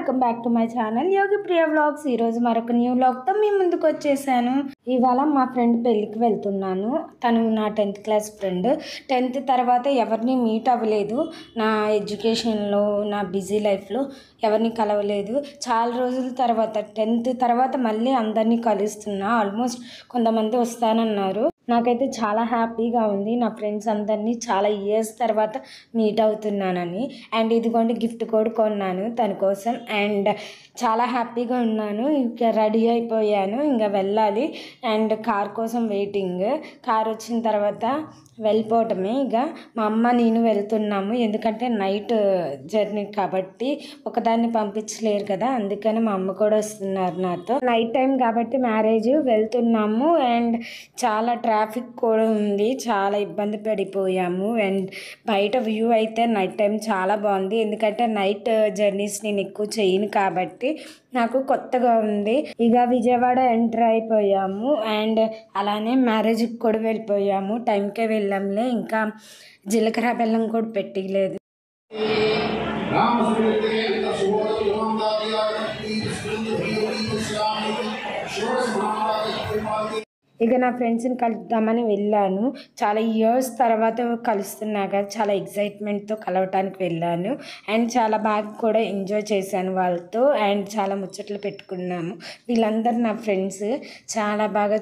Welcome back to my channel Yogi Priya vlogs. ఈరోజు మరొక new వ్లాగ్తో మీ ముందుకు వచ్చేసాను. ఇవాళ మా ఫ్రెండ్ పెళ్ళికి వెళ్తున్నాను. తను నా 10th క్లాస్ ఫ్రెండ్. 10th తర్వాత ఎవరిని మీట్ అవ్వలేదు. నా ఎడ్యుకేషన్లో, నా బిజీ లైఫ్లో ఎవరిని కలవలేదు. చాలా రోజుల తర్వాత 10th తర్వాత మళ్ళీ అందరినీ కలుస్తున్నా. ఆల్మోస్ట్ కొంతమంది వస్తానన్నారు. నాకైతే చాలా హ్యాపీగా ఉంది. నా ఫ్రెండ్స్ అందరినీ చాలా ఇయర్స్ తర్వాత మీట్ అవుతున్నానని. అండ్ ఇదిగోండి గిఫ్ట్ కూడా కొన్నాను తన కోసం. అండ్ చాలా హ్యాపీగా ఉన్నాను. ఇంకా రెడీ అయిపోయాను, ఇంకా వెళ్ళాలి. అండ్ కార్ కోసం వెయిటింగ్. కార్ వచ్చిన తర్వాత వెళ్ళిపోవటమే. ఇక మా అమ్మ నేను వెళ్తున్నాము. ఎందుకంటే నైట్ జర్నీ కాబట్టి ఒకదాన్ని పంపించలేరు కదా, అందుకని మా అమ్మ కూడా వస్తున్నారు నాతో. నైట్ టైం కాబట్టి మ్యారేజ్ వెళ్తున్నాము. అండ్ చాలా ట్రాఫిక్ కూడా ఉంది, చాలా ఇబ్బంది పడిపోయాము. అండ్ బయట వ్యూ అయితే నైట్ టైం చాలా బాగుంది. ఎందుకంటే నైట్ జర్నీస్ నేను ఎక్కువ చేయను కాబట్టి నాకు కొత్తగా ఉంది. ఇక విజయవాడ ఎంటర్ అయిపోయాము. అండ్ అలానే మ్యారేజ్కి కూడా వెళ్ళిపోయాము. టైంకే వెళ్ళాంలే. ఇంకా జీలకర్ర బెల్లం కూడా పెట్టలేదు. ఇక నా ఫ్రెండ్స్ని కలుద్దామని వెళ్ళాను. చాలా ఇయర్స్ తర్వాత కలుస్తున్నా కదా, చాలా ఎక్సైట్మెంట్తో కలవటానికి వెళ్ళాను. అండ్ చాలా బాగా కూడా ఎంజాయ్ చేశాను వాళ్ళతో. అండ్ చాలా ముచ్చట్లు పెట్టుకున్నాము. వీళ్ళందరూ నా ఫ్రెండ్స్. చాలా బాగా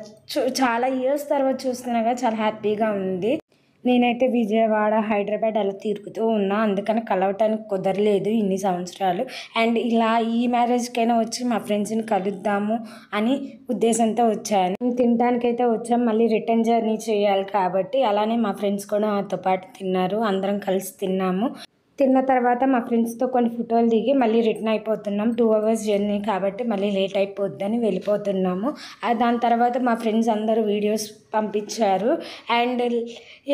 చాలా ఇయర్స్ తర్వాత చూస్తున్నా కదా, చాలా హ్యాపీగా ఉంది. నేనైతే విజయవాడ, హైదరాబాద్ అలా తిరుగుతూ ఉన్నా, అందుకని కలవటానికి కుదరలేదు ఇన్ని సంవత్సరాలు. అండ్ ఇలా ఈ మ్యారేజ్కైనా వచ్చి మా ఫ్రెండ్స్ని కలుద్దాము అని ఉద్దేశంతో వచ్చాను. తినడానికైతే వచ్చాము, మళ్ళీ రిటర్న్ జర్నీ చేయాలి కాబట్టి. అలానే మా ఫ్రెండ్స్ కూడా నాతో పాటు తిన్నారు. అందరం కలిసి తిన్నాము. తిన్న తర్వాత మా ఫ్రెండ్స్తో కొన్ని ఫోటోలు దిగి మళ్ళీ రిటర్న్ అయిపోతున్నాం. 2 hours జర్నీ కాబట్టి మళ్ళీ లేట్ అయిపోద్దని వెళ్ళిపోతున్నాము. దాని తర్వాత మా ఫ్రెండ్స్ అందరూ వీడియోస్ పంపించారు. అండ్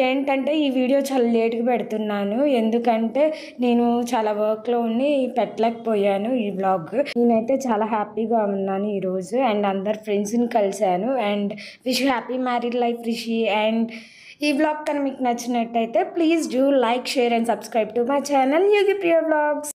ఏంటంటే ఈ వీడియో చాలా లేట్గా పెడుతున్నాను, ఎందుకంటే నేను చాలా వర్క్లో ఉండి పెట్టలేకపోయాను ఈ వ్లాగ్. నేనైతే చాలా హ్యాపీగా ఉన్నాను ఈరోజు. అండ్ అందరు ఫ్రెండ్స్ని కలిశాను. And wish happy married life Rishi. And ఈ వ్లాగ్ కనుక మీకు నచ్చినట్టయితే please do like, share and subscribe to my channel Yogi Priya vlogs.